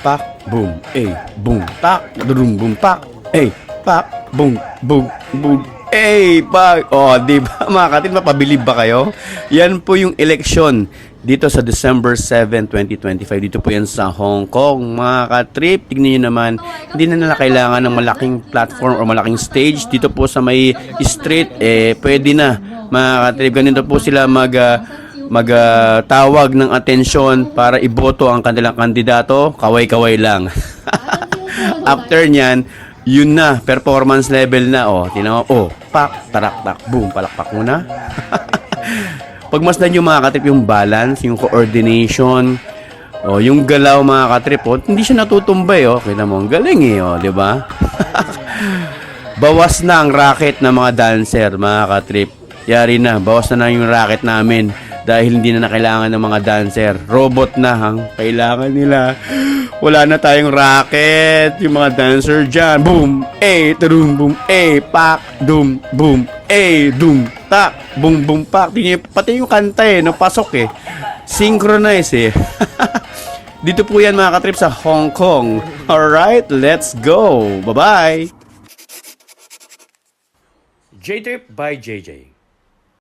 Pak, boom, boom, tak, drum, boom, pak, pak, boom, boom, boom, pak. Oh, di ba mga katrip, mapabilib ba kayo? Yan po yung election dito sa December 7, 2025. Dito po yan sa Hong Kong. Mga katrip, tignan nyo naman, hindi na nila kailangan ng malaking platform or malaking stage. Dito po sa may street, pwede na. Mga katrip, ganito po sila magtawag ng atensyon para iboto ang kanilang kandidato, kaway-kaway lang. After nyan, yun na, performance level na. Tinaw, pak, tarak, tak, boom, palakpak muna. Pagmasdan yung mga katrip, yung balance, yung coordination, yung galaw mga katrip, hindi siya natutumbay. Kita mo, ang galing di ba? Bawas na ang racket ng mga dancer, mga katrip. Yari na, bawas na yung racket namin. Dahil hindi na kailangan ng mga dancer. Robot na ang kailangan nila. Wala na tayong racket. Yung mga dancer dyan. Boom, tarum, boom, pak, dum, boom, dum, tak, boom, boom, pak. Pati yung kanta napasok synchronize Dito po yan mga katrip sa Hong Kong. Alright, let's go. Bye-bye. J-Trip by JJ.